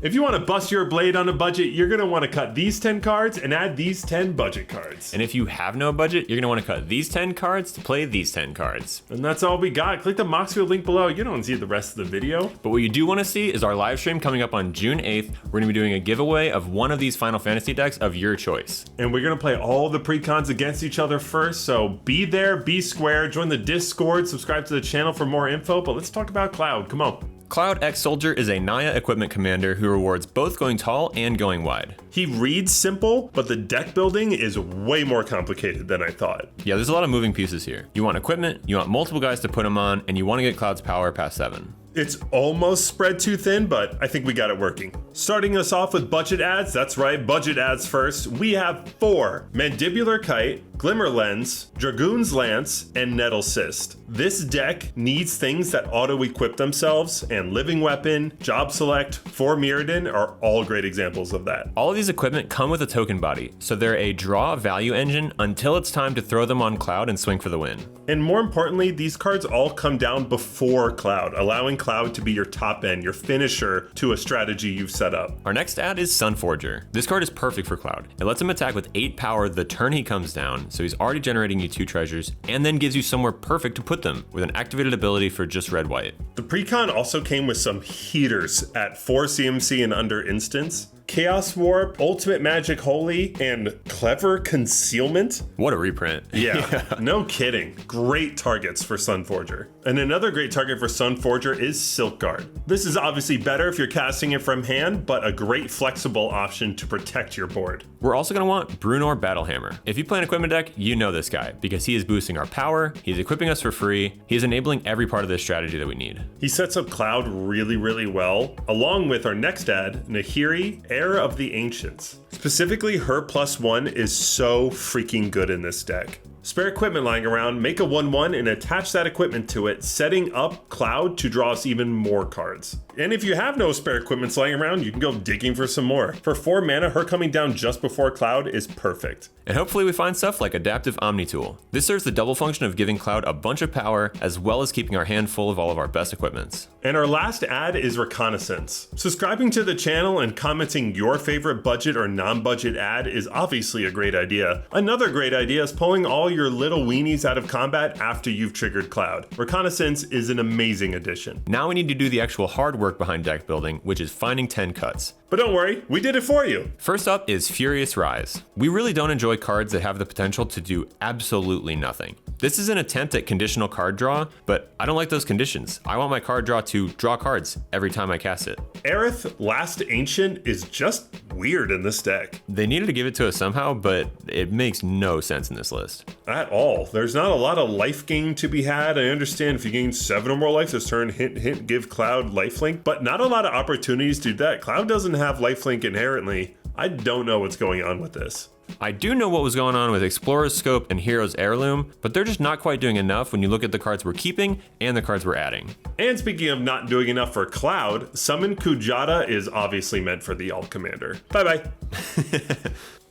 If you want to bust your blade on a budget, you're going to want to cut these 10 cards and add these 10 budget cards. And if you have no budget, you're going to want to cut these 10 cards to play these 10 cards. And that's all we got. Click the Moxfield link below. You don't see the rest of the video. But what you do want to see is our live stream coming up on June 8th. We're going to be doing a giveaway of one of these Final Fantasy decks of your choice. And we're going to play all the precons against each other first. So be there, be square, join the Discord, subscribe to the channel for more info. But let's talk about Cloud. Come on. Cloud X Soldier is a Naya equipment commander who rewards both going tall and going wide. He reads simple, but the deck building is way more complicated than I thought. Yeah, there's a lot of moving pieces here. You want equipment, you want multiple guys to put them on, and you want to get Cloud's power past 7. It's almost spread too thin, but I think we got it working. Starting us off with budget adds, that's right, budget adds first. We have 4 Mandibular Kite, Glimmer Lens, Dragoon's Lance, and Nettle Cyst. This deck needs things that auto-equip themselves, and Living Weapon, Job Select, 4 Mirrodin are all great examples of that. All of these equipment come with a token body, so they're a draw value engine until it's time to throw them on Cloud and swing for the win. And more importantly, these cards all come down before Cloud, allowing Cloud to be your top end, your finisher to a strategy you've set up. Our next ad is Sunforger. This card is perfect for Cloud. It lets him attack with 8 power the turn he comes down, so he's already generating you 2 treasures, and then gives you somewhere perfect to put them, with an activated ability for just red-white. The Precon also came with some heaters at 4 CMC and under instance. Chaos Warp, Ultimate Magic Holy, and Clever Concealment. What a reprint. Yeah, no kidding. Great targets for Sunforger. And another great target for Sunforger is Silk Guard. This is obviously better if you're casting it from hand, but a great flexible option to protect your board. We're also going to want Brunor Battlehammer. If you play an equipment deck, you know this guy, because he is boosting our power, he's equipping us for free, he is enabling every part of this strategy that we need. He sets up Cloud really, really well, along with our next ad, Nahiri, Heir of the Ancients. Specifically, her +1 is so freaking good in this deck. Spare equipment lying around, make a 1/1 and attach that equipment to it, setting up Cloud to draw us even more cards. And if you have no spare equipment lying around, you can go digging for some more. For 4 mana, her coming down just before Cloud is perfect. And hopefully we find stuff like Adaptive Omni Tool. This serves the double function of giving Cloud a bunch of power, as well as keeping our hand full of all of our best equipments. And our last ad is Reconnaissance. Subscribing to the channel and commenting your favorite budget or non-budget ad is obviously a great idea. Another great idea is pulling all your little weenies out of combat after you've triggered Cloud. Reconnaissance is an amazing addition. Now we need to do the actual hard work behind deck building, which is finding 10 cuts. But don't worry, we did it for you. First up is Furious Rise. We really don't enjoy cards that have the potential to do absolutely nothing. This is an attempt at conditional card draw, but I don't like those conditions. I want my card draw to draw cards every time I cast it. Aerith, Last Ancient is just weird in this deck. They needed to give it to us somehow, but it makes no sense in this list. At all. There's not a lot of life gain to be had. I understand if you gain 7 or more life this turn, hint, hint, give Cloud lifelink, but not a lot of opportunities to do that. Cloud doesn't have lifelink inherently. I don't know what's going on with this. I do know what was going on with Explorer's Scope and Hero's Heirloom, but they're just not quite doing enough when you look at the cards we're keeping and the cards we're adding. And speaking of not doing enough for Cloud, Summon Kujata is obviously meant for the Alt Commander. Bye-bye.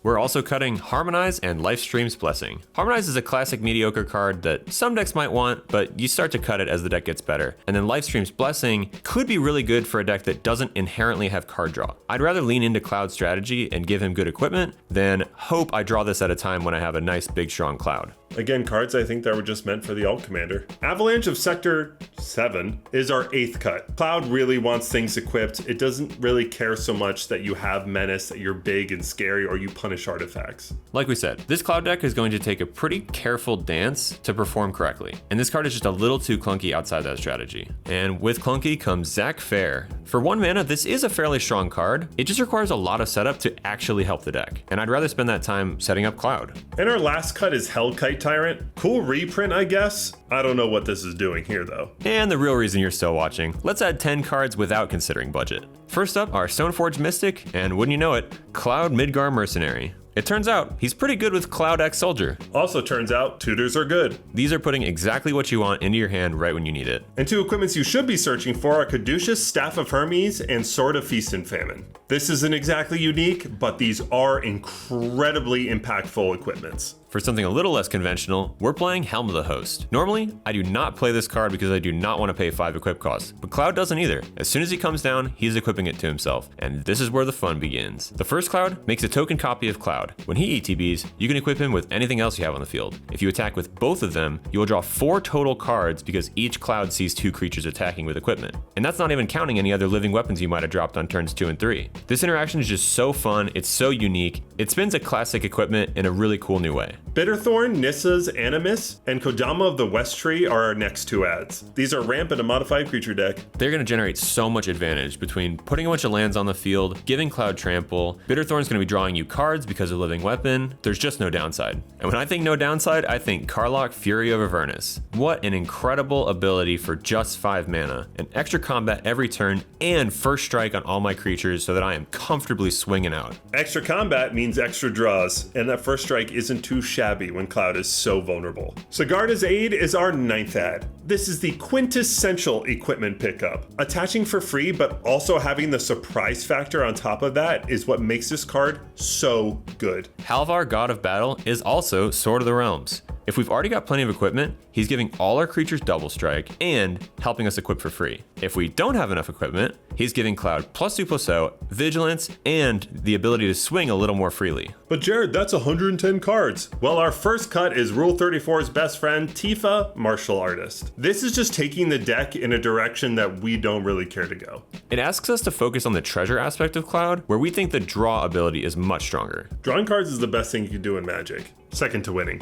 We're also cutting Harmonize and Lifestream's Blessing. Harmonize is a classic mediocre card that some decks might want, but you start to cut it as the deck gets better. And then Lifestream's Blessing could be really good for a deck that doesn't inherently have card draw. I'd rather lean into Cloud's strategy and give him good equipment than hope I draw this at a time when I have a nice big strong Cloud. Again, cards I think that were just meant for the Alt Commander. Avalanche of Sector 7 is our 8th cut. Cloud really wants things equipped. It doesn't really care so much that you have Menace, that you're big and scary, or you punish artifacts. Like we said, this Cloud deck is going to take a pretty careful dance to perform correctly. And this card is just a little too clunky outside that strategy. And with clunky comes Zac Fair. For 1 mana, this is a fairly strong card. It just requires a lot of setup to actually help the deck. And I'd rather spend that time setting up Cloud. And our last cut is Hellkite Tyrant. Cool reprint, I guess. I don't know what this is doing here though. And the real reason you're still watching, let's add 10 cards without considering budget. First up, our Stoneforge Mystic, and wouldn't you know it, Cloud Midgar Mercenary. It turns out he's pretty good with Cloud X Soldier. Also turns out tutors are good. These are putting exactly what you want into your hand right when you need it. And 2 equipments you should be searching for are Caduceus, Staff of Hermes, and Sword of Feast and Famine. This isn't exactly unique, but these are incredibly impactful equipments. For something a little less conventional, we're playing Helm of the Host. Normally, I do not play this card because I do not want to pay 5 equip costs, but Cloud doesn't either. As soon as he comes down, he's equipping it to himself, and this is where the fun begins. The first Cloud makes a token copy of Cloud. When he ETBs, you can equip him with anything else you have on the field. If you attack with both of them, you will draw 4 total cards because each Cloud sees 2 creatures attacking with equipment. And that's not even counting any other living weapons you might have dropped on turns 2 and 3. This interaction is just so fun, it's so unique, it spins a classic equipment in a really cool new way. Bitterthorn, Nissa's Animus, and Kodama of the West Tree are our next 2 adds. These are ramp in a modified creature deck. They're going to generate so much advantage between putting a bunch of lands on the field, giving Cloud trample. Bitterthorn's going to be drawing you cards because of living weapon. There's just no downside. And when I think no downside, I think Karlach, Fury of Avernus. What an incredible ability for just 5 mana. An extra combat every turn and first strike on all my creatures so that I am comfortably swinging out. Extra combat means extra draws, and that first strike isn't too shabby when Cloud is so vulnerable. Sigarda's Aid is our 9th ad. This is the quintessential equipment pickup. Attaching for free, but also having the surprise factor on top of that is what makes this card so good. Halvar, God of Battle, is also Sword of the Realms. If we've already got plenty of equipment, he's giving all our creatures double strike and helping us equip for free. If we don't have enough equipment, he's giving Cloud +2/+0, vigilance, and the ability to swing a little more freely. But Jared, that's 110 cards. Well, our first cut is Rule 34's best friend, Tifa, Martial Artist. This is just taking the deck in a direction that we don't really care to go. It asks us to focus on the treasure aspect of Cloud, where we think the draw ability is much stronger. Drawing cards is the best thing you can do in Magic. Second to winning.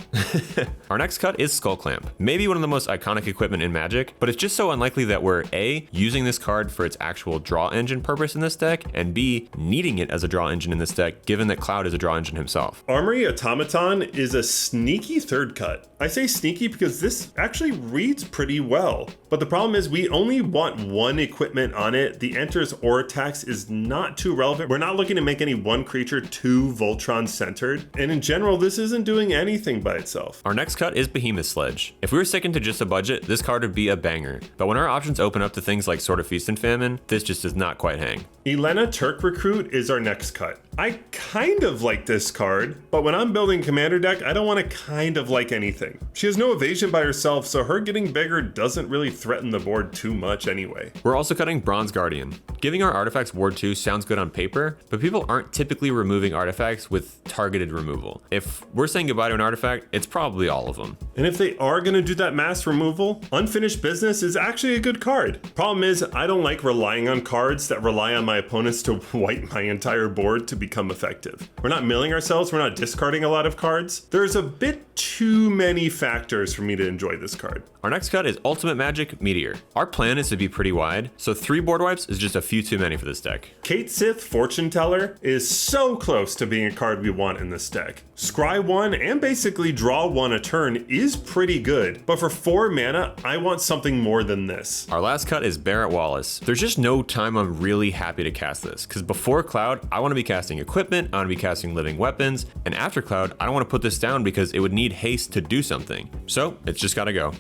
Our next cut is Skull Clamp. Maybe one of the most iconic equipment in Magic, but it's just so unlikely that we're A, using this card for its actual draw engine purpose in this deck, and B, needing it as a draw engine in this deck, given that Cloud is a draw engine himself. Armory Automaton is a sneaky third cut. I say sneaky because this actually reads pretty well, but the problem is we only want 1 equipment on it. The enters or attacks is not too relevant. We're not looking to make any 1 creature 2 Voltron centered, and in general, this isn't doing anything by itself. Our next cut is Behemoth Sledge. If we were sticking to just a budget, this card would be a banger, but when our options open up to things like Sword of Feast and Famine, this just does not quite hang. Elena Turk Recruit is our next cut. I kind of like this card, but when I'm building commander deck, I don't want to kind of like anything. She has no evasion by herself, so her getting bigger doesn't really threaten the board too much anyway. We're also cutting Bronze Guardian. Giving our artifacts Ward 2 sounds good on paper, but people aren't typically removing artifacts with targeted removal. If we're saying goodbye to an artifact, it's probably all of them. And if they are going to do that mass removal, Unfinished Business is actually a good card. Problem is, I don't like relying on cards that rely on my opponents to wipe my entire board to become effective. We're not milling ourselves, we're not discarding a lot of cards. There's a bit too many factors for me to enjoy this card. Our next cut is Ultimate Magic Meteor. Our plan is to be pretty wide, so 3 board wipes is just a few too many for this deck. Kate Sith Fortune Teller is so close to being a card we want in this deck. Scry 1 and basically draw 1 a turn is pretty good, but for 4 mana, I want something more than this. Our last cut is Barrett Wallace. There's just no time I'm really happy to cast this, because before Cloud, I want to be casting equipment, I want to be casting living weapons, and after Cloud, I don't want to put this down because it would need haste to do something. So, it's just gotta go.